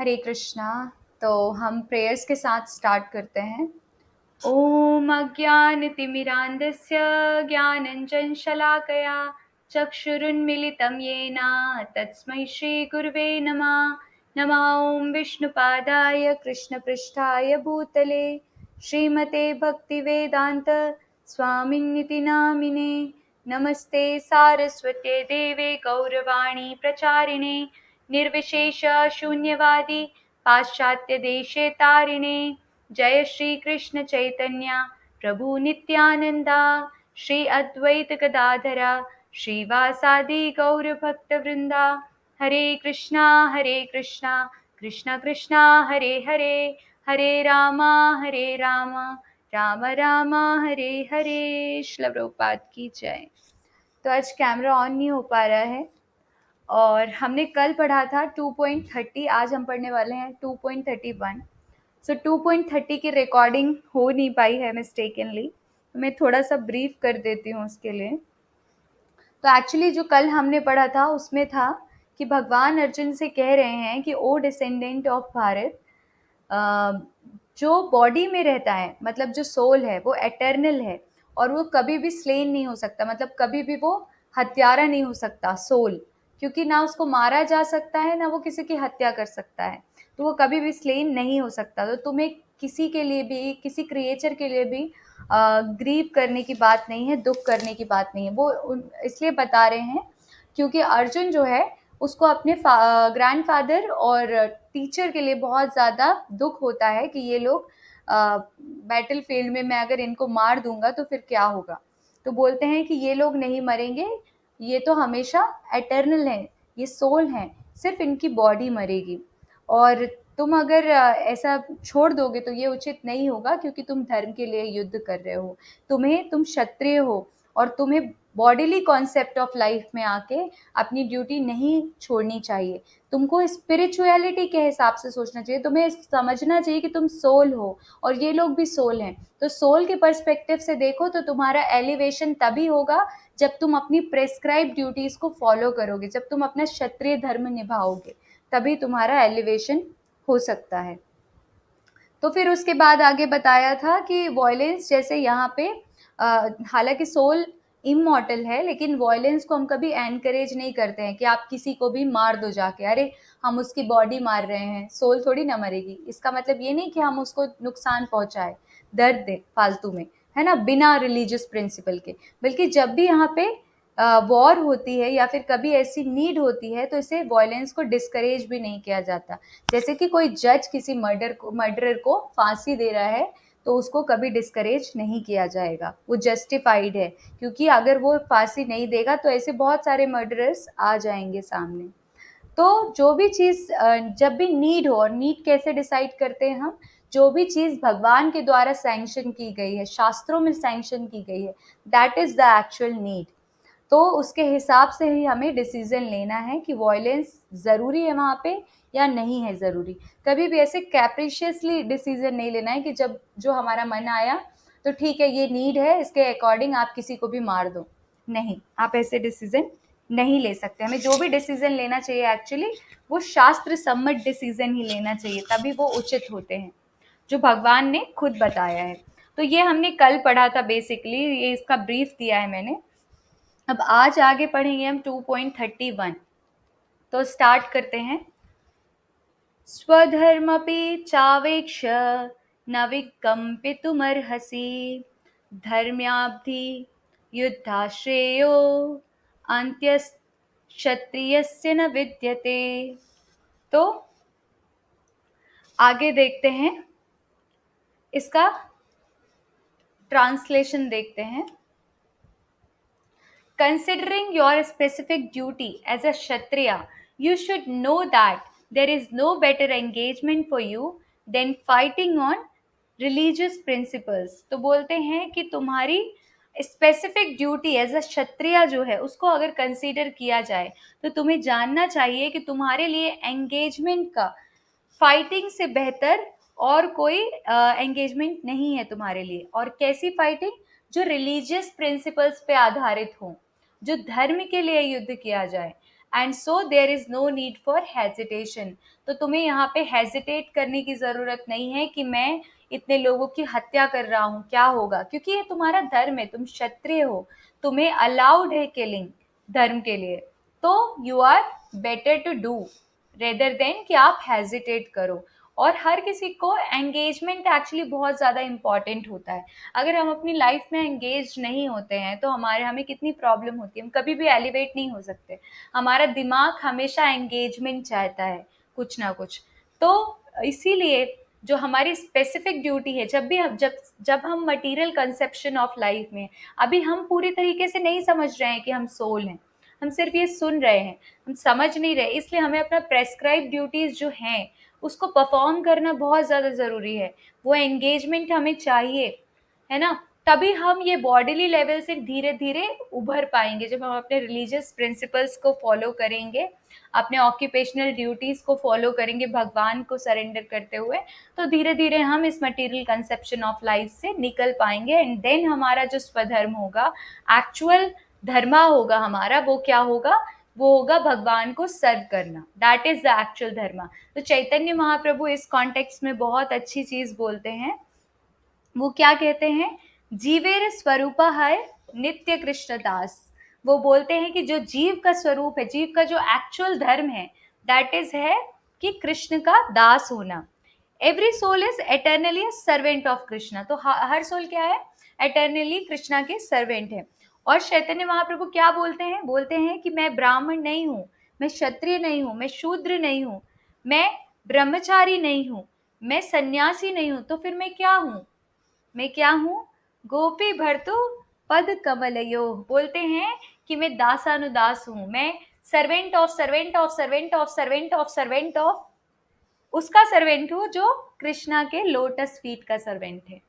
हरे कृष्णा। तो हम प्रेयर्स के साथ स्टार्ट करते हैं। ओम अज्ञानतिमिरान्धस्य ज्ञानञ्जनशलाकया चक्षुरुन्मिलितं येन तस्मै श्रीगुरुवे नमः। नमः ॐ विष्णुपादाय कृष्णपृष्ठाय भूतले श्रीमते भक्तिवेदान्त स्वामिन्निति नामिने। नमस्ते सारस्वते देवे गौरवाणी प्रचारिणे निर्विशेष शून्यवादी पाश्चात्य देशे तारिणे। जय श्री कृष्ण चैतन्य प्रभु नित्यानंदा श्री अद्वैत गदाधरा श्रीवासादि गौर भक्त वृंदा। हरे कृष्णा कृष्णा कृष्णा हरे हरे, हरे रामा राम राम हरे हरे। श्रील प्रभुपाद की जय। तो आज कैमरा ऑन नहीं हो पा रहा है और हमने कल पढ़ा था 2.30, आज हम पढ़ने वाले हैं 2.31। सो 2.30 की रिकॉर्डिंग हो नहीं पाई है मिस्टेकनली, तो मैं थोड़ा सा ब्रीफ कर देती हूँ उसके लिए। तो एक्चुअली जो कल हमने पढ़ा था उसमें था कि भगवान अर्जुन से कह रहे हैं कि ओ डिसेंडेंट ऑफ भारत, जो बॉडी में रहता है, मतलब जो सोल है वो एटर्नल है और वो कभी भी स्लेन नहीं हो सकता, मतलब कभी भी वो हत्यारा नहीं हो सकता सोल, क्योंकि ना उसको मारा जा सकता है ना वो किसी की हत्या कर सकता है, तो वो कभी भी स्लेन नहीं हो सकता। तो तुम्हें किसी के लिए भी, किसी क्रिएचर के लिए भी ग्रीव करने की बात नहीं है, दुख करने की बात नहीं है। वो इसलिए बता रहे हैं क्योंकि अर्जुन जो है उसको अपने ग्रैंडफादर और टीचर के लिए बहुत ज़्यादा दुख होता है कि ये लोग बैटल फील्ड में, मैं अगर इनको मार दूंगा तो फिर क्या होगा। तो बोलते हैं कि ये लोग नहीं मरेंगे, ये तो हमेशा एटर्नल हैं, ये सोल हैं, सिर्फ इनकी बॉडी मरेगी। और तुम अगर ऐसा छोड़ दोगे तो ये उचित नहीं होगा, क्योंकि तुम धर्म के लिए युद्ध कर रहे हो, तुम क्षत्रिय हो और तुम्हें बॉडीली कॉन्सेप्ट ऑफ लाइफ में आके अपनी ड्यूटी नहीं छोड़नी चाहिए। तुमको स्पिरिचुअलिटी के हिसाब से सोचना चाहिए, तुम्हें समझना चाहिए कि तुम सोल हो और ये लोग भी सोल हैं। तो सोल के पर्सपेक्टिव से देखो तो तुम्हारा एलिवेशन तभी होगा जब तुम अपनी प्रेस्क्राइब ड्यूटीज को फॉलो करोगे, जब तुम अपना क्षत्रिय धर्म निभाओगे, तभी तुम्हारा एलिवेशन हो सकता है। तो फिर उसके बाद आगे बताया था कि वॉयलेंस, जैसे यहाँ पे हालांकि सोल इमॉर्टल है, लेकिन वॉयलेंस को हम कभी एनकरेज नहीं करते हैं कि आप किसी को भी मार दो जाके, अरे हम उसकी बॉडी मार रहे हैं, सोल थोड़ी ना मरेगी। इसका मतलब ये नहीं कि हम उसको नुकसान पहुंचाए, दर्द दे फालतू में, है ना, बिना रिलीजियस प्रिंसिपल के। बल्कि जब भी यहाँ पे वॉर होती है या फिर कभी ऐसी नीड होती है तो इसे वॉयलेंस को डिस्करेज भी नहीं किया जाता। जैसे कि कोई जज किसी मर्डरर को फांसी दे रहा है तो उसको कभी डिस्करेज नहीं किया जाएगा, वो जस्टिफाइड है, क्योंकि अगर वो फांसी नहीं देगा तो ऐसे बहुत सारे मर्डरर्स आ जाएंगे सामने। तो जो भी चीज़ जब भी नीड हो, और नीड कैसे डिसाइड करते हैं हम, जो भी चीज़ भगवान के द्वारा सैंक्शन की गई है, शास्त्रों में सैंक्शन की गई है, that is the actual need. तो उसके हिसाब से ही हमें डिसीजन लेना है कि वॉयलेंस ज़रूरी है वहाँ पे या नहीं है ज़रूरी। कभी भी ऐसे कैप्रिशियसली डिसीजन नहीं लेना है कि जब जो हमारा मन आया तो ठीक है ये नीड है, इसके अकॉर्डिंग आप किसी को भी मार दो। नहीं, आप ऐसे डिसीजन नहीं ले सकते। हमें जो भी डिसीजन लेना चाहिए एक्चुअली वो शास्त्र सम्मत डिसीजन ही लेना चाहिए, तभी वो उचित होते हैं, जो भगवान ने खुद बताया है। तो ये हमने कल पढ़ा था, बेसिकली ये इसका ब्रीफ दिया है मैंने। अब आज आगे पढ़ेंगे हम 2.31। तो स्टार्ट करते हैं। स्वधर्मपि चावेक्ष न विकम्पितुमर्हसि धर्म्याब्धि युद्धाश्रेयो अन्त्यक्षत्रियस्य न विद्यते। तो आगे देखते हैं, इसका ट्रांसलेशन देखते हैं। Considering your specific duty as a Kshatriya, you should know that there is no better engagement for you than fighting on religious principles। तो बोलते हैं कि तुम्हारी स्पेसिफिक ड्यूटी एज अ क्षत्रिय जो है उसको अगर कंसीडर किया जाए तो तुम्हें जानना चाहिए कि तुम्हारे लिए एंगेजमेंट का, फाइटिंग से बेहतर और कोई एंगेजमेंट नहीं है तुम्हारे लिए। और कैसी फाइटिंग? जो रिलीजियस प्रिंसिपल्स पे आधारित हो, जो धर्म के लिए युद्ध किया जाए। And so there is no need for hesitation. तो तुम्हें यहाँ पे हेजिटेट करने की जरूरत नहीं है कि मैं इतने लोगों की हत्या कर रहा हूँ, क्या होगा, क्योंकि ये तुम्हारा धर्म है, तुम क्षत्रिय हो, तुम्हें अलाउड है किलिंग धर्म के लिए। तो you are better to do rather than कि आप हेजिटेट करो। और हर किसी को एंगेजमेंट एक्चुअली बहुत ज़्यादा इंपॉर्टेंट होता है। अगर हम अपनी लाइफ में एंगेज नहीं होते हैं तो हमें कितनी प्रॉब्लम होती है, हम कभी भी एलिवेट नहीं हो सकते। हमारा दिमाग हमेशा एंगेजमेंट चाहता है, कुछ ना कुछ। तो इसीलिए जो हमारी स्पेसिफिक ड्यूटी है, जब हम मटेरियल कंसेप्शन ऑफ लाइफ में, अभी हम पूरी तरीके से नहीं समझ रहे हैं कि हम सोल हैं, हम सिर्फ ये सुन रहे हैं, हम समझ नहीं रहे, इसलिए हमें अपना प्रेस्क्राइब ड्यूटीज जो हैं उसको परफॉर्म करना बहुत ज़्यादा ज़रूरी है। वो एंगेजमेंट हमें चाहिए, है ना? तभी हम ये बॉडीली लेवल से धीरे धीरे उभर पाएंगे, जब हम अपने रिलीजियस प्रिंसिपल्स को फॉलो करेंगे, अपने ऑक्यूपेशनल ड्यूटीज को फॉलो करेंगे भगवान को सरेंडर करते हुए, तो धीरे धीरे हम इस मटेरियल कंसेप्शन ऑफ लाइफ से निकल पाएंगे। एंड देन हमारा जो स्वधर्म होगा, एक्चुअल धर्मा होगा हमारा, वो क्या होगा? वो होगा भगवान को सर्व करना। दैट इज द एक्चुअल धर्मा। तो चैतन्य महाप्रभु इस कॉन्टेक्स्ट में बहुत अच्छी चीज बोलते हैं। वो क्या कहते हैं? जीवेर स्वरूपा है नित्य कृष्ण दास। वो बोलते हैं कि जो जीव का स्वरूप है, जीव का जो एक्चुअल धर्म है, दैट इज है कि कृष्ण का दास होना। Every soul is eternally servant of Krishna. तो हर सोल क्या है? एटर्नली कृष्णा के सर्वेंट है। और चैतन्य महाप्रभु क्या बोलते हैं? बोलते हैं कि मैं ब्राह्मण नहीं हूँ, मैं क्षत्रिय नहीं हूँ, मैं शूद्र नहीं हूँ, मैं ब्रह्मचारी नहीं हूँ, मैं सन्यासी नहीं हूँ, तो फिर मैं क्या हूँ? मैं क्या हूँ? गोपी भर्तु पद कमलयो। बोलते हैं कि मैं दासानुदास हूँ, मैं servant of servant of servant of servant of servant of उसका सर्वेंट हूँ जो कृष्णा के लोटस फीट का सर्वेंट है।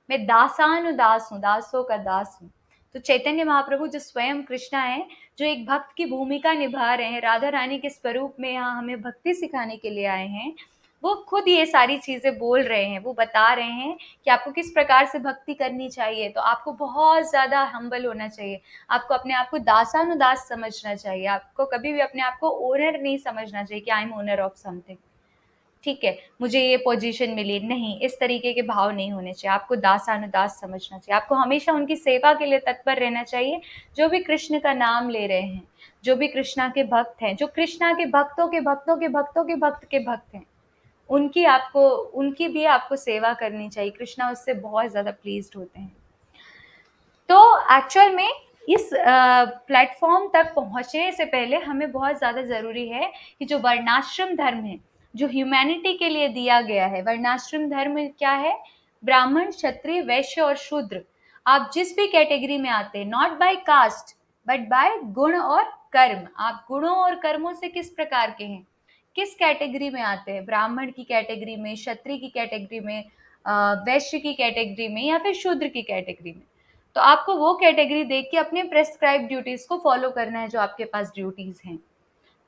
मैं दासानुदास हूँ, दासों का दास हूँ। तो चैतन्य महाप्रभु जो स्वयं कृष्णा है, जो एक भक्त की भूमिका निभा रहे हैं, राधा रानी के स्वरूप में यहाँ हमें भक्ति सिखाने के लिए आए हैं, वो खुद ये सारी चीजें बोल रहे हैं। वो बता रहे हैं कि आपको किस प्रकार से भक्ति करनी चाहिए। तो आपको बहुत ज्यादा हम्बल होना चाहिए, आपको अपने आप को दासानुदास समझना चाहिए, आपको कभी भी अपने आप को ओनर नहीं समझना चाहिए कि I am owner of something, ठीक है, मुझे ये पोजीशन मिली, नहीं, इस तरीके के भाव नहीं होने चाहिए। आपको दासानुदास समझना चाहिए, आपको हमेशा उनकी सेवा के लिए तत्पर रहना चाहिए, जो भी कृष्ण का नाम ले रहे हैं, जो भी कृष्णा के भक्त हैं, जो कृष्णा के भक्तों के भक्तों के भक्तों के भक्त के भक्त हैं, उनकी भी आपको सेवा करनी चाहिए। कृष्णा उससे बहुत ज्यादा प्लीज्ड होते हैं। तो एक्चुअल में इस प्लेटफॉर्म तक पहुंचने से पहले हमें बहुत ज़्यादा ज़रूरी है कि जो वर्णाश्रम धर्म है, जो ह्यूमैनिटी के लिए दिया गया है, वर्णाश्रम धर्म क्या है? ब्राह्मण, क्षत्रिय, वैश्य और शूद्र। आप जिस भी कैटेगरी में आते हैं, not by caste but by गुण और कर्म, आप गुणों और कर्मों से किस प्रकार के हैं, किस कैटेगरी में आते हैं, ब्राह्मण की कैटेगरी में, क्षत्रिय की कैटेगरी में, वैश्य की कैटेगरी में, या फिर शूद्र की कैटेगरी में। तो आपको वो कैटेगरी देख के अपने प्रेस्क्राइब ड्यूटीज को फॉलो करना है, जो आपके पास ड्यूटीज हैं।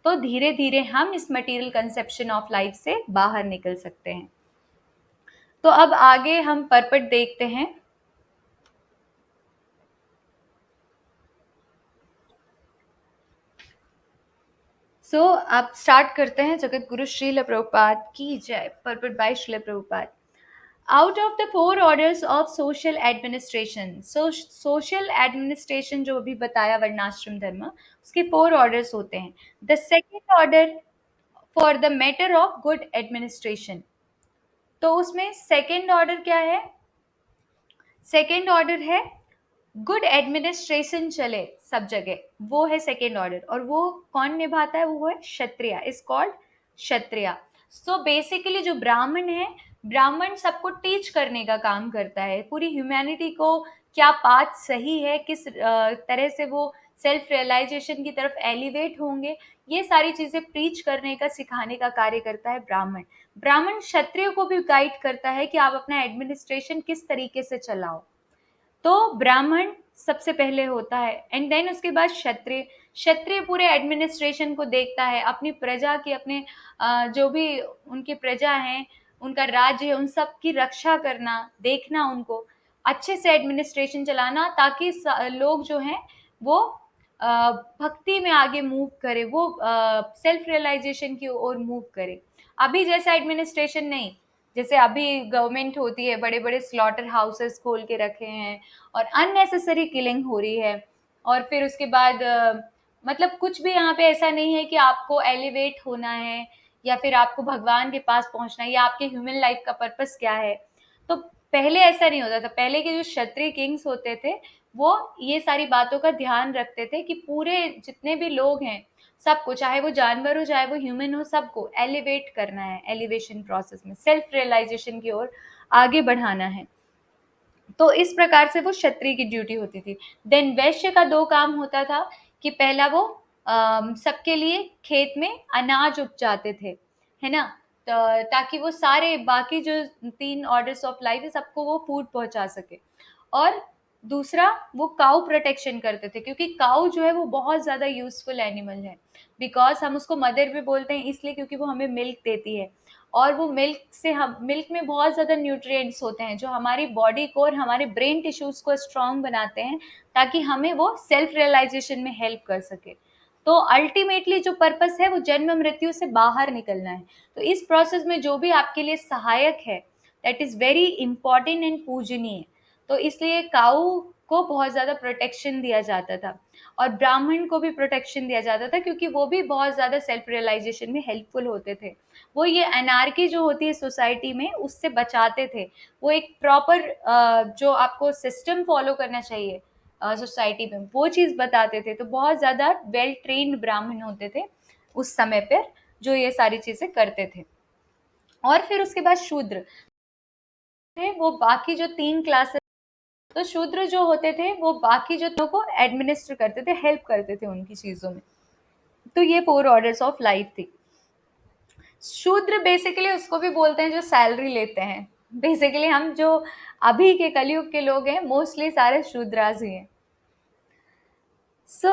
तो धीरे धीरे हम इस मटेरियल कंसेप्शन ऑफ लाइफ से बाहर निकल सकते हैं। तो अब आगे हम पर्पट देखते हैं। आप स्टार्ट करते हैं। जगत गुरु श्रील प्रभुपाद की जय। Purport by Srila Prabhupada. Out of the 4 orders of social administration, social administration जो अभी बताया वर्णाश्रम धर्म, उसके 4 ऑर्डर्स होते हैं। The second order for the matter of good administration. तो उसमें सेकेंड ऑर्डर क्या है? सेकेंड ऑर्डर है गुड एडमिनिस्ट्रेशन चले सब जगह, वो है सेकेंड ऑर्डर। और वो कौन निभाता है? वो है kshatriya, is called kshatriya. So basically जो ब्राह्मण है, ब्राह्मण सबको टीच करने का काम करता है, पूरी ह्यूमैनिटी को क्या पाथ सही है, किस तरह से वो सेल्फ रियलाइजेशन की तरफ एलिवेट होंगे, ये सारी चीजें प्रीच करने का, सिखाने का कार्य करता है ब्राह्मण। ब्राह्मण क्षत्रिय को भी गाइड करता है कि आप अपना एडमिनिस्ट्रेशन किस तरीके से चलाओ। तो ब्राह्मण सबसे पहले होता है, एंड देन उसके बाद क्षत्रिय। क्षत्रिय पूरे एडमिनिस्ट्रेशन को देखता है, अपनी प्रजा की, अपने जो भी उनकी प्रजा है, उनका राज्य है, उन सब की रक्षा करना, देखना, उनको अच्छे से एडमिनिस्ट्रेशन चलाना, ताकि लोग जो हैं वो भक्ति में आगे मूव करे, वो सेल्फ रियलाइजेशन की ओर मूव करे। अभी जैसा एडमिनिस्ट्रेशन नहीं, जैसे अभी गवर्नमेंट होती है, बड़े बड़े स्लॉटर हाउसेस खोल के रखे हैं और अननेसेसरी किलिंग हो रही है। और फिर उसके बाद मतलब कुछ भी यहाँ पे ऐसा नहीं है कि आपको एलिवेट होना है या फिर आपको भगवान के पास पहुंचना है या आपके ह्यूमन लाइफ का पर्पस क्या है। तो पहले ऐसा नहीं होता था। पहले के जो क्षत्रिय किंग्स होते थे वो ये सारी बातों का ध्यान रखते थे कि पूरे जितने भी लोग हैं सबको, चाहे वो जानवर हो चाहे वो ह्यूमन हो, सबको एलिवेट करना है, एलिवेशन प्रोसेस में सेल्फ रियलाइजेशन की ओर आगे बढ़ाना है। तो इस प्रकार से वो क्षत्रिय की ड्यूटी होती थी। देन वैश्य का दो काम होता था कि पहला वो सबके लिए खेत में अनाज उपजाते थे, है ना, ताकि वो सारे बाकी जो 3 ऑर्डर्स ऑफ लाइफ है सबको वो फूड पहुंचा सके। और दूसरा वो काऊ प्रोटेक्शन करते थे, क्योंकि काऊ जो है वो बहुत ज्यादा यूजफुल एनिमल है। बिकॉज हम उसको मदर भी बोलते हैं इसलिए क्योंकि वो हमें मिल्क देती है, और वो मिल्क से हम मिल्क में बहुत ज़्यादा न्यूट्रिएंट्स होते हैं जो हमारी बॉडी को और हमारे ब्रेन टिश्यूज़ को स्ट्रॉन्ग बनाते हैं, ताकि हमें वो सेल्फ रियलाइजेशन में हेल्प कर सके। तो अल्टीमेटली जो पर्पस है वो जन्म मृत्यु से बाहर निकलना है। तो इस प्रोसेस में जो भी आपके लिए सहायक है that is very important and पूजनीय। तो इसलिए काऊ को बहुत ज़्यादा प्रोटेक्शन दिया जाता था और ब्राह्मण को भी प्रोटेक्शन दिया जाता था, क्योंकि वो भी बहुत ज़्यादा सेल्फ रियलाइजेशन में हेल्पफुल होते थे। वो ये एनार्की जो होती है सोसाइटी में उससे बचाते थे। वो एक प्रॉपर जो आपको सिस्टम फॉलो करना चाहिए सोसाइटी में वो चीज़ बताते थे। तो बहुत ज़्यादा वेल ट्रेन्ड ब्राह्मण होते थे उस समय पर जो ये सारी चीज़ें करते थे। और फिर उसके बाद शूद्र थे, वो बाकी जो 3 क्लासेस, तो शूद्र जो होते थे वो बाकी जो लोगों को एडमिनिस्टर करते थे, हेल्प करते थे उनकी चीज़ों में। तो ये 4 ऑर्डर्स ऑफ लाइफ थी। शूद्र बेसिकली उसको भी बोलते हैं जो सैलरी लेते हैं। बेसिकली हम जो अभी के कलयुग के लोग हैं मोस्टली सारे शूद्रास ही हैं।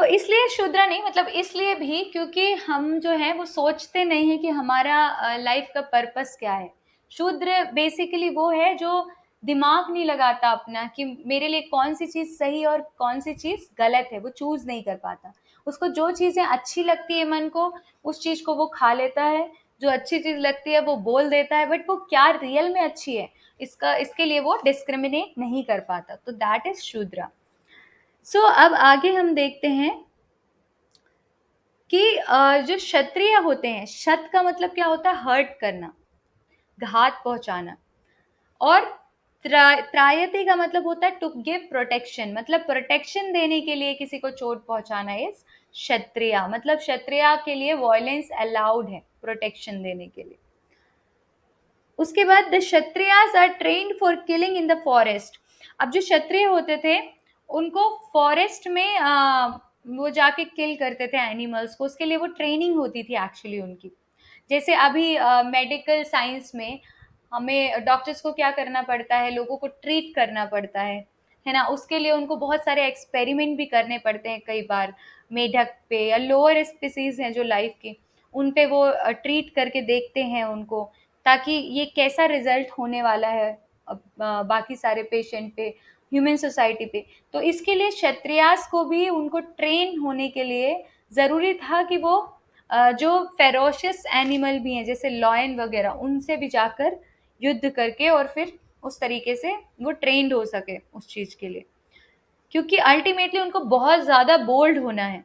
इसलिए शूद्र नहीं, मतलब इसलिए भी क्योंकि हम जो है वो सोचते नहीं है कि हमारा लाइफ का पर्पस क्या है। शूद्र बेसिकली वो है जो दिमाग नहीं लगाता अपना कि मेरे लिए कौन सी चीज़ सही और कौन सी चीज़ गलत है, वो चूज़ नहीं कर पाता। उसको जो चीज़ें अच्छी लगती है मन को, उस चीज़ को वो खा लेता है, जो अच्छी चीज़ लगती है वो बोल देता है, बट वो क्या रियल में अच्छी है इसके लिए वो डिस्क्रिमिनेट नहीं कर पाता। तो दैट इज़ शूद्र। अब आगे हम देखते हैं कि जो क्षत्रिय होते हैं, क्षत का मतलब क्या होता है? हर्ट करना, घात पहुंचाना। और त्रायते का मतलब होता है टू गिव प्रोटेक्शन, मतलब प्रोटेक्शन देने के लिए किसी को चोट पहुंचाना इज क्षत्रिय। मतलब क्षत्रिय के लिए वॉयलेंस अलाउड है प्रोटेक्शन देने के लिए। उसके बाद the Kshatriyas are trained for killing in the forest. अब जो क्षत्रिय होते थे उनको फॉरेस्ट में वो जाके किल करते थे एनिमल्स को, उसके लिए वो ट्रेनिंग होती थी एक्चुअली उनकी। जैसे अभी मेडिकल साइंस में हमें डॉक्टर्स को क्या करना पड़ता है, लोगों को ट्रीट करना पड़ता है ना, उसके लिए उनको बहुत सारे एक्सपेरिमेंट भी करने पड़ते हैं कई बार, मेढक पे या लोअर स्पीसीज हैं जो लाइफ की, उन पे वो ट्रीट करके देखते हैं उनको, ताकि ये कैसा रिजल्ट होने वाला है बाकी सारे पेशेंट पे, ह्यूमन सोसाइटी पे। तो इसके लिए क्षत्रियास को भी उनको ट्रेन होने के लिए ज़रूरी था कि वो जो फेरोशियस एनिमल भी हैं जैसे लॉयन वगैरह, उनसे भी जाकर युद्ध करके और फिर उस तरीके से वो ट्रेंड हो सके उस चीज़ के लिए, क्योंकि अल्टीमेटली उनको बहुत ज़्यादा बोल्ड होना है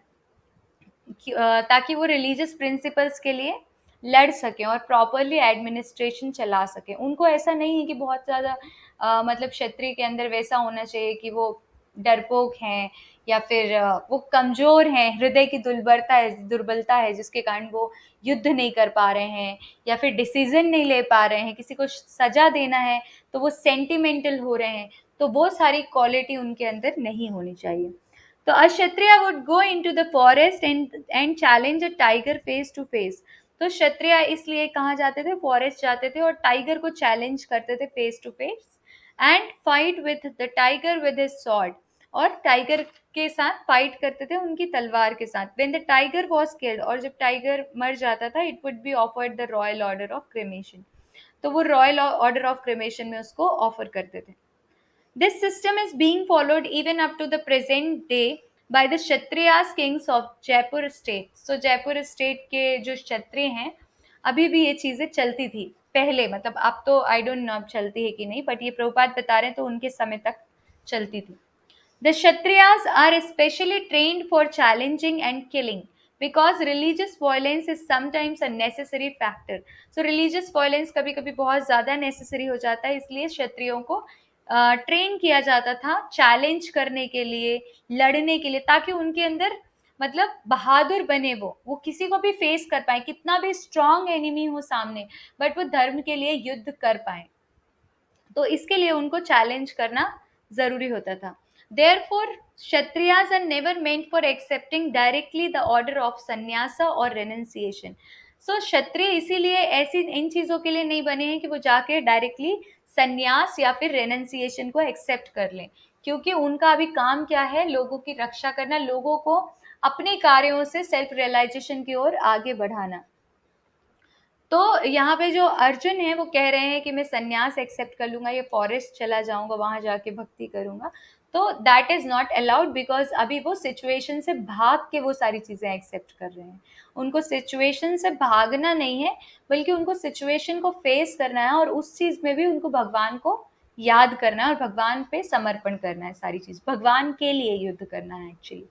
ताकि वो रिलीजियस प्रिंसिपल्स के लिए लड़ सकें और प्रॉपरली एडमिनिस्ट्रेशन चला सकें। उनको ऐसा नहीं है कि बहुत ज़्यादा मतलब क्षत्रिय के अंदर वैसा होना चाहिए कि वो डरपोक हैं या फिर वो कमज़ोर हैं, हृदय की दुर्बलता है जिसके कारण वो युद्ध नहीं कर पा रहे हैं या फिर डिसीज़न नहीं ले पा रहे हैं, किसी को सज़ा देना है तो वो सेंटिमेंटल हो रहे हैं। तो वो सारी क्वालिटी उनके अंदर नहीं होनी चाहिए। तो a kshatriya would go into the forest and challenge a tiger face to face। तो क्षत्रिय इसलिए कहाँ जाते थे, फॉरेस्ट जाते थे और टाइगर को चैलेंज करते थे face to face, and fight with the tiger with his sword. और टाइगर के साथ फाइट करते थे उनकी तलवार के साथ। When the tiger was killed, और जब टाइगर मर जाता था, it would be offered the royal order of cremation. तो वो रॉयल ऑर्डर ऑफ क्रेमेशन में उसको ऑफर करते थे। This system is being followed even up to the present day by the Kshatriyas kings of Jaipur state. So Jaipur state के जो क्षत्रिय हैं, अभी भी ये चीजें चलती थी पहले, मतलब अब तो आई डोंट नो अब चलती है कि नहीं, बट ये प्रभुपाद बता रहे हैं तो उनके समय तक चलती थी. The Kshatriyas are especially trained for challenging and killing because religious violence is sometimes a necessary factor. So religious violence कभी कभी बहुत ज़्यादा necessary हो जाता है, इसलिए क्षत्रियों को ट्रेन किया जाता था चैलेंज करने के लिए, लड़ने के लिए, ताकि उनके अंदर मतलब बहादुर बने, वो किसी को भी फेस कर पाए, कितना भी स्ट्रांग एनिमी हो सामने, बट वो धर्म के लिए युद्ध कर पाए. तो इसके लिए उनको चैलेंज करना जरूरी होता था. Therefore, Kshatriyas are never meant for accepting directly the order of sannyasa or renunciation. So क्षत्रिय इसीलिए ऐसी इन चीजों के लिए नहीं बने हैं कि वो जाके डायरेक्टली संन्यास या फिर रेनन्सिएशन को एक्सेप्ट कर लें, क्योंकि उनका अभी काम क्या है, लोगों की रक्षा करना, लोगों को अपने कार्यों से सेल्फ रियलाइजेशन की ओर आगे बढ़ाना. तो यहाँ पे जो अर्जुन है वो कह रहे हैं कि मैं संन्यास एक्सेप्ट कर लूंगा, ये फॉरेस्ट चला जाऊंगा, वहां जाके भक्ति करूंगा. तो that is not allowed, because अभी वो सिचुएशन से भाग के वो सारी चीजें एक्सेप्ट कर रहे हैं. उनको सिचुएशन से भागना नहीं है, बल्कि उनको सिचुएशन को फेस करना है, और उस चीज में भी उनको भगवान को याद करना है और भगवान पे समर्पण करना है. सारी चीज भगवान के लिए युद्ध करना है actually.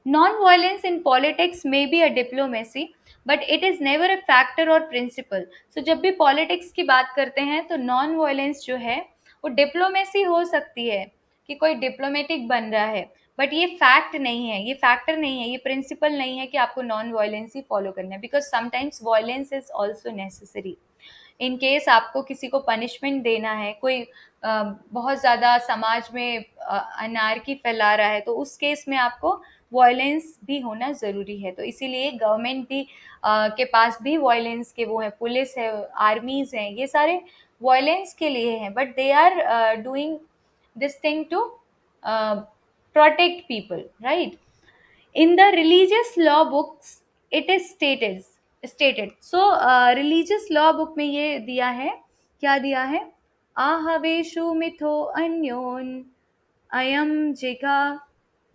Non-violence in politics may be a diplomacy, but it is never a factor or principle. So जब भी politics की बात करते हैं तो non-violence जो है वो डिप्लोमेसी हो सकती है कि कोई डिप्लोमेटिक बन रहा है, बट ये फैक्ट नहीं है, ये फैक्टर नहीं है, ये प्रिंसिपल नहीं है कि आपको नॉन वायलेंस ही फॉलो करना है, because sometimes violence is also necessary. In case आपको किसी को पनिशमेंट देना है, कोई बहुत ज़्यादा समाज में अनार्की फैला रहा है, तो उस केस में आपको वायलेंस भी होना ज़रूरी है. तो इसीलिए गवर्नमेंट भी के पास भी वायलेंस के वो है, पुलिस है, आर्मीज हैं, ये सारे वायलेंस के लिए हैं, but they are doing this thing to protect people, right? In the religious law books it is stated. So religious law book में ये दिया है, क्या दिया है, आहवेशु मिथो अन्योन अयम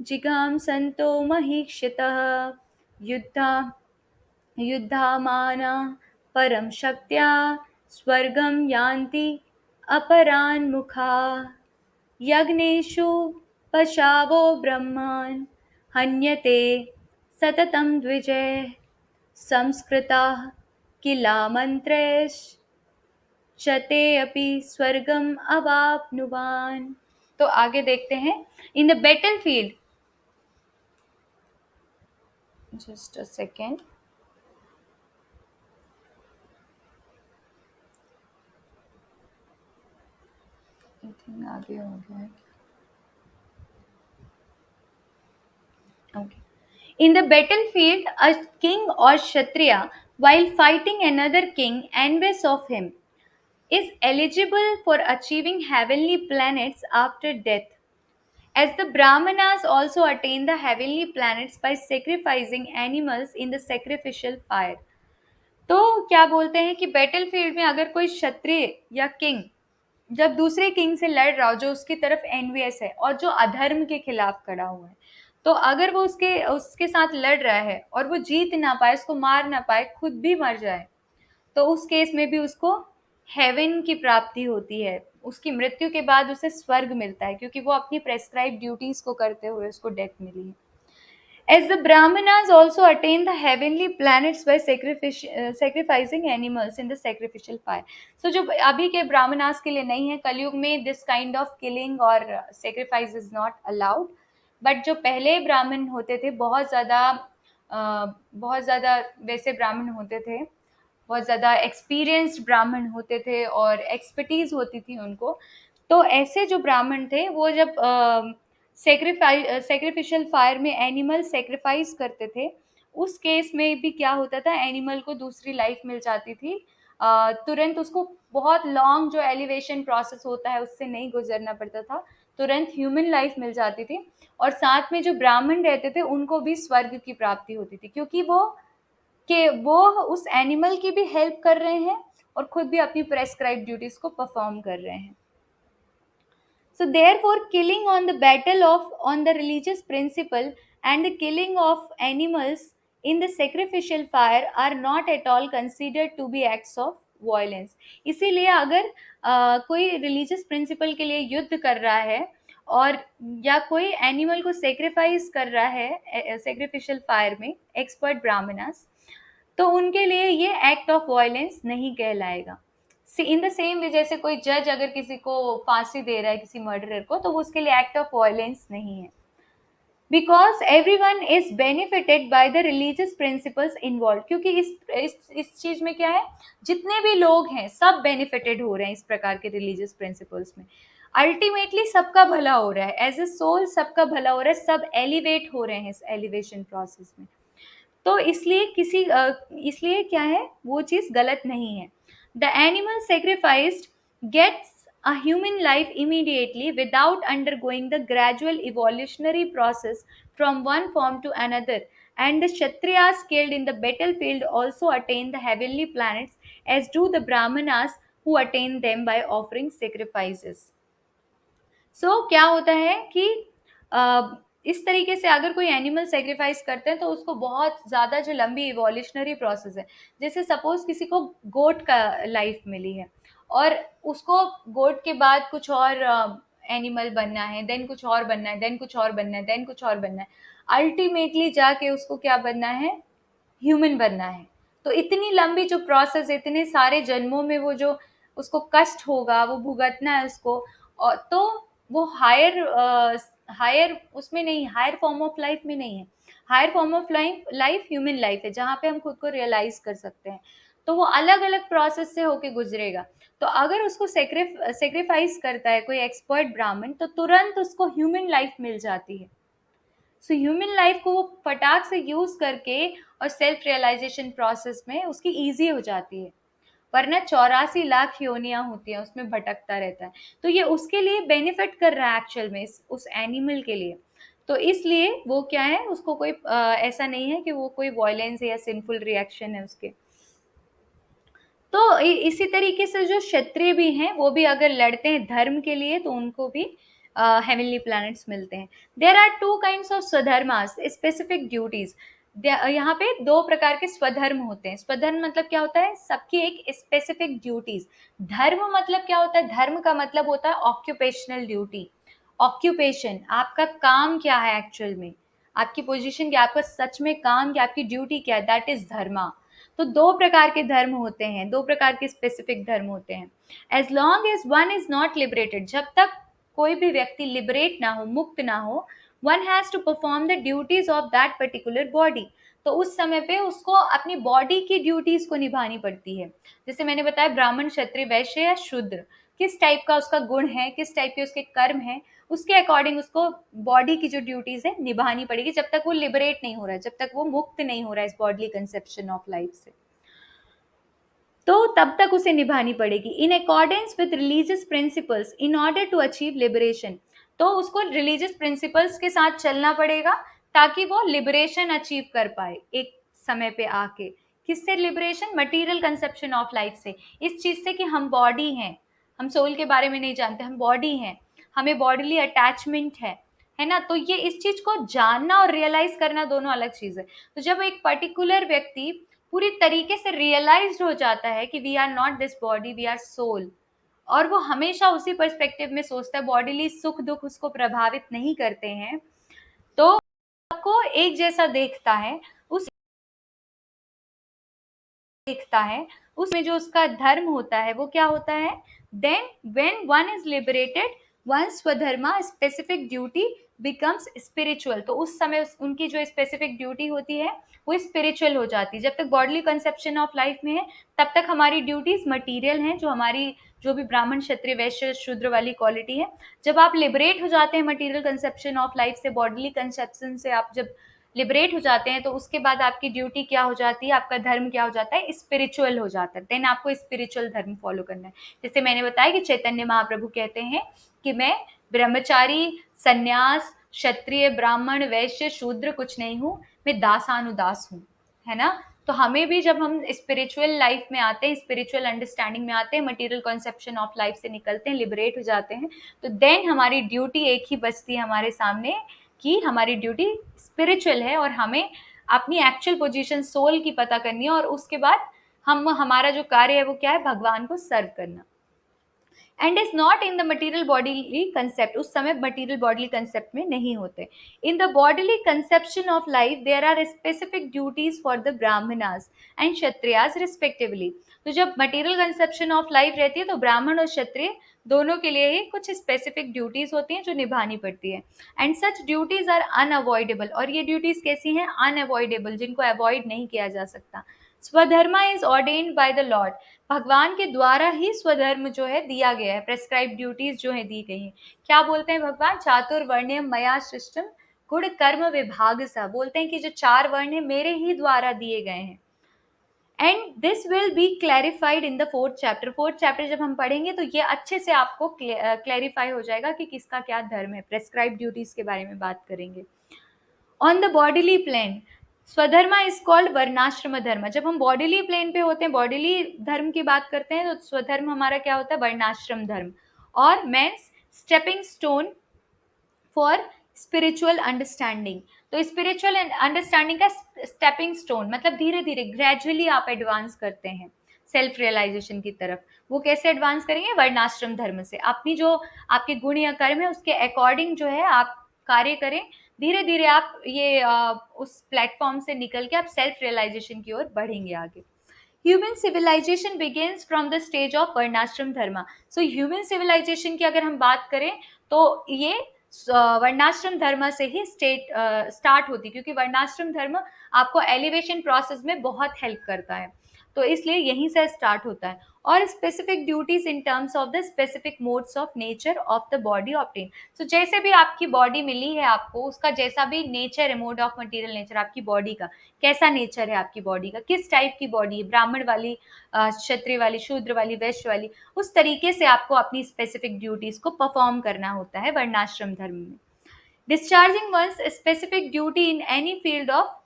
जिगाम संतो महीक्षितः युद्धा युद्धामाना परम शक्त्या स्वर्गम यान्ति अपरान मुखा यज्ञेषु पशावो ब्रह्मान् हन्यते सततं द्विजैः संस्कृताः किला मंत्रैश्च अपि स्वर्गम अवाप्नुवान्. तो आगे देखते हैं. In the battle field, just a second, आगे हो गया है. Okay. In the battlefield, a king or Kshatriya, while fighting another king envious of him, is eligible for achieving heavenly planets after death, as the Brahmanas also attain the heavenly planets by sacrificing animals in the sacrificial fire. तो क्या बोलते हैं कि battle field में अगर कोई क्षत्रिय या king जब दूसरे किंग से लड़ रहा हो, जो उसकी तरफ एनवियस है और जो अधर्म के खिलाफ खड़ा हुआ है, तो अगर वो उसके उसके साथ लड़ रहा है और वो जीत ना पाए, उसको मार ना पाए, खुद भी मर जाए, तो उस केस में भी उसको हेवन की प्राप्ति होती है. उसकी मृत्यु के बाद उसे स्वर्ग मिलता है, क्योंकि वो अपनी प्रेस्क्राइब ड्यूटीज को करते हुए उसको डेथ मिली है. As the Brahmanas also attain the heavenly planets by sacrificing animals in the sacrificial fire. So जो अभी के ब्राह्मणास के लिए नहीं है, कलयुग में this kind of killing और sacrifice is not allowed. But जो पहले ब्राह्मण होते थे, बहुत ज़्यादा वैसे ब्राह्मण होते थे, बहुत ज़्यादा एक्सपीरियंस्ड ब्राह्मण होते थे और एक्सपर्टीज होती थी उनको. तो ऐसे जो ब्राह्मण थे वो जब सेक्रीफिशियल फायर में एनिमल सेक्रीफाइस करते थे, उस केस में भी क्या होता था, एनिमल को दूसरी लाइफ मिल जाती थी. तुरंत उसको बहुत लॉन्ग जो एलिवेशन प्रोसेस होता है उससे नहीं गुजरना पड़ता था, तुरंत ह्यूमन लाइफ मिल जाती थी. और साथ में जो ब्राह्मण रहते थे उनको भी स्वर्ग की प्राप्ति होती थी, क्योंकि वो उस एनिमल की भी हेल्प कर रहे हैं और खुद भी अपनी प्रेस्क्राइब ड्यूटीज को परफॉर्म कर रहे हैं. So therefore, killing on the battle of on the religious principle and the killing of animals in the sacrificial fire are not at all considered to be acts of violence. इसीलिए अगर कोई religious principal के लिए युद्ध कर रहा है और या कोई एनिमल को सेक्रीफाइस कर रहा है सेक्रीफिशियल फायर में, एक्सपर्ट ब्राह्मणास, तो उनके लिए ये एक्ट ऑफ वायलेंस नहीं कहलाएगा। इन द सेम वे जैसे कोई जज अगर किसी को फांसी दे रहा है किसी मर्डरर को, तो वो उसके लिए एक्ट ऑफ वायलेंस नहीं है, because every one is benefited by the religious principles involve. क्योंकि इस चीज में क्या है, जितने भी लोग हैं सब बेनिफिटेड हो रहे हैं इस प्रकार के रिलीजियस प्रिंसिपल्स में। अल्टीमेटली सबका भला हो रहा है, एज ए सोल सबका भला हो रहा है, सब एलिवेट हो रहे हैं इस एलिवेशन प्रोसेस में। तो इसलिए क्या है, वो चीज गलत नहीं है। The animal sacrificed gets a human life immediately without undergoing the gradual evolutionary process from one form to another, and the kshatriyas killed in the battlefield also attain the heavenly planets, as do the brahmanas who attain them by offering sacrifices. क्या होता है कि इस तरीके से अगर कोई animal sacrifice करते हैं तो उसको बहुत ज़्यादा जो लंबी इवोल्यूशनरी प्रोसेस है, जैसे सपोज किसी को गोट का लाइफ मिली है और उसको गोट के बाद कुछ और एनिमल बनना है, देन कुछ और बनना है, देन कुछ और बनना है, देन कुछ और बनना है, अल्टीमेटली जाके उसको क्या बनना है, ह्यूमन बनना है। तो इतनी लंबी जो प्रोसेस, इतने सारे जन्मों में वो जो उसको कष्ट होगा, वो भुगतना है उसको, और तो वो हायर उसमें नहीं, हायर फॉर्म ऑफ लाइफ में नहीं है। Higher form of life human life है, जहाँ पे हम खुद को रियलाइज कर सकते हैं। तो वो अलग अलग प्रोसेस से होके गुजरेगा। तो अगर उसको सेक्रीफाइस करता है कोई एक्सपर्ट ब्राह्मण, तो तुरंत उसको ह्यूमन लाइफ मिल जाती है। सो ह्यूमन लाइफ को वो फटाक से यूज करके और सेल्फ रियलाइजेशन प्रोसेस में उसकी ईजी हो जाती है, वरना 84 लाख योनियां होती हैं, उसमें भटकता रहता है। तो ये उसके लिए बेनिफिट कर रहा है एक्चुअल में, उस एनिमल के लिए। तो इसलिए वो क्या है, उसको कोई ऐसा नहीं है कि वो कोई वायलेंस या सिंफुल रिएक्शन है उसके। तो इसी तरीके से जो क्षत्रिय भी हैं, वो भी अगर लड़ते हैं धर्म के लिए तो उनको भी हेवनली प्लैनेट्स मिलते हैं। There are two kinds of svadharmas, specific duties. यहाँ पे दो प्रकार के स्वधर्म होते हैं। स्वधर्म मतलब क्या होता है, सबकी एक स्पेसिफिक ड्यूटीज। धर्म मतलब क्या होता है, धर्म का मतलब होता है ऑक्यूपेशनल ड्यूटी। ऑक्यूपेशन, आपका काम क्या है एक्चुअल में, आपकी पोजीशन क्या, आपका सच में काम क्या, आपकी ड्यूटी क्या है, दैट इज धर्मा। तो दो प्रकार के धर्म होते हैं, दो प्रकार के स्पेसिफिक धर्म होते हैं। As long as one is not liberated, जब तक कोई भी व्यक्ति लिबरेट ना हो, मुक्त ना हो, one has to perform the duties of that particular body. तो उस समय पे उसको अपनी बॉडी की ड्यूटीज को निभानी पड़ती है। जैसे मैंने बताया, ब्राह्मण, क्षत्रिय, वैश्य या शूद्र, किस टाइप का उसका गुण है, किस टाइप के उसके कर्म है, उसके अकॉर्डिंग उसको बॉडी की जो ड्यूटीज है निभानी पड़ेगी, जब तक वो लिबरेट नहीं हो रहा है, जब तक वो मुक्त नहीं हो रहा है इस बॉडली कंसेप्शन ऑफ लाइफ से, तो तब तक उसे निभानी पड़ेगी in accordance with religious principles in order to achieve liberation. तो उसको रिलीजियस प्रिंसिपल्स के साथ चलना पड़ेगा ताकि वो लिबरेशन अचीव कर पाए एक समय पे आके। किससे liberation, material conception of life से, इस चीज से कि हम बॉडी हैं, हम सोल के बारे में नहीं जानते, हम बॉडी हैं, हमें बॉडीली अटैचमेंट है ना। तो ये इस चीज को जानना और रियलाइज करना दोनों अलग चीज है। तो जब एक पर्टिकुलर व्यक्ति पूरी तरीके से रियलाइज्ड हो जाता है कि we are not this body, we are soul, और वो हमेशा उसी पर्सपेक्टिव में सोचता है, बॉडीली सुख दुख उसको प्रभावित नहीं करते हैं, तो आपको एक जैसा देखता है उसमें जो उसका धर्म होता है वो क्या होता है, then when one is liberated, one svadharma specific duty becomes spiritual. तो उस समय उनकी जो स्पेसिफिक ड्यूटी होती है वो स्पिरिचुअल हो जाती है। जब तक बॉडली कंसेप्शन ऑफ लाइफ में है तब तक हमारी ड्यूटीज मटीरियल हैं, जो हमारी जो भी ब्राह्मण, क्षत्रिय, वैश्य, शूद्र वाली क्वालिटी है। जब आप लिबरेट हो जाते हैं मटीरियल कंसेप्शन ऑफ लाइफ से, बॉडली कंसेप्शन से आप जब लिबरेट हो जाते हैं, तो उसके बाद आपकी ड्यूटी क्या हो जाती है, आपका धर्म क्या हो जाता है, स्पिरिचुअल हो जाता है। देन आपको स्पिरिचुअल धर्म फॉलो करना है। जैसे मैंने बताया कि चैतन्य महाप्रभु कहते हैं कि मैं ब्रह्मचारी, सन्यास, क्षत्रिय, ब्राह्मण, वैश्य, शूद्र कुछ नहीं हूँ, मैं दासानुदास हूँ, है ना। तो हमें भी जब हम स्पिरिचुअल लाइफ में आते हैं, स्पिरिचुअल अंडरस्टैंडिंग में आते हैं, मटेरियल कॉन्सेप्शन ऑफ लाइफ से निकलते हैं, लिबरेट हो जाते हैं, तो देन हमारी ड्यूटी एक ही बचती है हमारे सामने कि हमारी ड्यूटी स्पिरिचुअल है और हमें अपनी एक्चुअल पोजीशन सोल की पता करनी है, और उसके बाद हमारा जो कार्य है वो क्या है, भगवान को सर्व करना। And is not in the material bodily concept, उस समय मटीरियल बॉडीली कंसेप्ट में नहीं होते। In the bodily conception of life there are specific duties for the brahmanas and kshatriyas respectively. तो जब मटीरियल कंसेप्शन ऑफ लाइफ रहती है तो ब्राह्मण और क्षत्रिय दोनों के लिए ही कुछ स्पेसिफिक ड्यूटीज होती हैं जो निभानी पड़ती है। And such duties are unavoidable, और ये ड्यूटीज कैसी हैं, अनअवॉइडेबल, जिनको अवॉइड नहीं किया जा सकता। Svadharma is ordained by the lord, भगवान के द्वारा ही स्वधर्म जो है दिया गया है, प्रेस्क्राइब ड्यूटीज जो है दी गई हैं। क्या बोलते हैं भगवान, चातुर्वर्ण्यम मया सृष्टम गुण कर्म विभाग सा, बोलते हैं कि जो 4 वर्ण है मेरे ही द्वारा दिए गए हैं। And this will be clarified in the 4th chapter, 4th chapter जब हम पढ़ेंगे तो ये अच्छे से आपको क्लैरिफाई हो जाएगा कि किसका क्या धर्म है, प्रेस्क्राइब ड्यूटीज के बारे में बात करेंगे। On the bodily plane svadharma is called varnashrama dharma, जब हम बॉडीली प्लेन पे होते हैं, बॉडीली धर्म की बात करते हैं, तो स्वधर्म हमारा क्या होता है, वर्णाश्रम धर्म, और means stepping stone for spiritual understanding. तो स्पिरिचुअल अंडरस्टैंडिंग का स्टेपिंग स्टोन मतलब धीरे धीरे ग्रेजुअली आप एडवांस करते हैं सेल्फ रियलाइजेशन की तरफ। वो कैसे एडवांस करेंगे, वर्णाश्रम धर्म से। अपनी जो आपके गुण या कर्म है उसके अकॉर्डिंग जो है आप कार्य करें, धीरे धीरे आप ये उस प्लेटफॉर्म से निकल के आप सेल्फ रियलाइजेशन की ओर बढ़ेंगे आगे। Human civilization begins from the stage of varnashrama dharma. So human civilisation की अगर हम बात करें तो ये वर्णाश्रम धर्म से ही स्टार्ट होती, क्योंकि वर्णाश्रम धर्म आपको एलिवेशन प्रोसेस में बहुत हेल्प करता है, तो इसलिए यहीं से स्टार्ट होता है। और specific duties in terms of the specific modes of nature of the body obtain. So जैसे भी आपकी बॉडी मिली है आपको, उसका जैसा भी नेचर है, मोड ऑफ मटेरियल नेचर आपकी बॉडी का कैसा नेचर है, आपकी बॉडी का किस टाइप की बॉडी है, ब्राह्मण वाली, क्षत्रिय वाली, शूद्र वाली, वैश्य वाली, उस तरीके से आपको अपनी स्पेसिफिक ड्यूटीज को परफॉर्म करना होता है वर्णाश्रम धर्म में। Discharging one's specific duty in any field of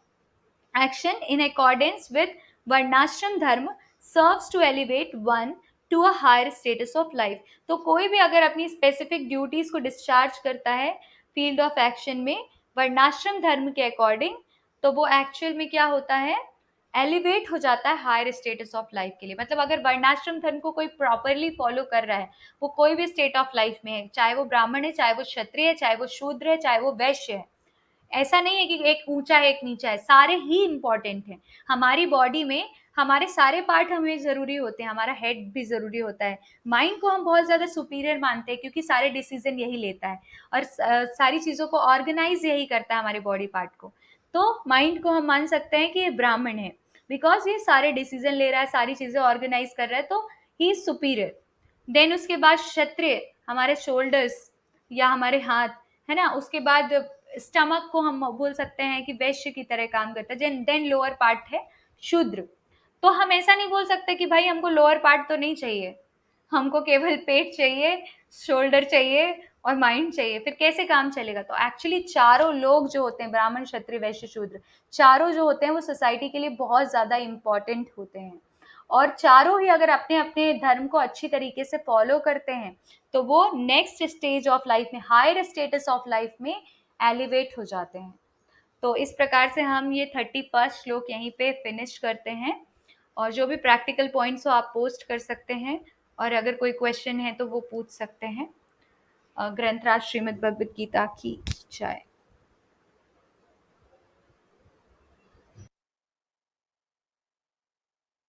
action in accordance with varnashram dharma serves to elevate one to a higher status of life। तो कोई भी अगर अपनी स्पेसिफिक ड्यूटीज को डिस्चार्ज करता है फील्ड ऑफ एक्शन में वर्णाश्रम धर्म के अकॉर्डिंग, तो वो एक्चुअल में क्या होता है, एलिवेट हो जाता है हायर स्टेटस ऑफ लाइफ के लिए। मतलब अगर वर्णाश्रम धर्म को कोई प्रॉपरली फॉलो कर रहा है, वो कोई भी स्टेट ऑफ लाइफ में है, चाहे वो ब्राह्मण है, चाहे वो क्षत्रिय है, चाहे वो शूद्र है, चाहे वो वैश्य है, ऐसा नहीं है कि एक ऊंचा है एक नीचा है, सारे ही इंपॉर्टेंट हैं। हमारी बॉडी में हमारे सारे पार्ट हमें जरूरी होते हैं, हमारा हेड भी जरूरी होता है। माइंड को हम बहुत ज्यादा सुपीरियर मानते हैं क्योंकि सारे डिसीजन यही लेता है और सारी चीजों को ऑर्गेनाइज यही करता है हमारे बॉडी पार्ट को। तो माइंड को हम मान सकते हैं कि ये ब्राह्मण है, बिकॉज ये सारे डिसीजन ले रहा है, सारी चीजें ऑर्गेनाइज कर रहा है, तो ही इज सुपीरियर। देन उसके बाद क्षत्रिय हमारे शोल्डर्स या हमारे हाथ, है ना। उसके बाद स्टमक को हम बोल सकते हैं कि वैश्य की तरह काम करता है। देन लोअर पार्ट है शूद्र। तो हम ऐसा नहीं बोल सकते कि भाई हमको लोअर पार्ट तो नहीं चाहिए, हमको केवल पेट चाहिए, शोल्डर चाहिए और माइंड चाहिए, फिर कैसे काम चलेगा। तो एक्चुअली चारों लोग जो होते हैं, ब्राह्मण, क्षत्रिय, वैश्य, शूद्र, चारों जो होते हैं वो सोसाइटी के लिए बहुत ज्यादा इंपॉर्टेंट होते हैं, और चारों ही अगर अपने अपने धर्म को अच्छी तरीके से फॉलो करते हैं तो वो नेक्स्ट स्टेज ऑफ लाइफ में, हायर स्टेटस ऑफ लाइफ में एलिवेट हो जाते हैं। तो इस प्रकार से हम ये 31st श्लोक यहीं पे फिनिश करते हैं, और जो भी प्रैक्टिकल पॉइंट्स हो आप पोस्ट कर सकते हैं, और अगर कोई क्वेश्चन है तो वो पूछ सकते हैं। ग्रंथराज श्रीमद् भगवद गीता की जय।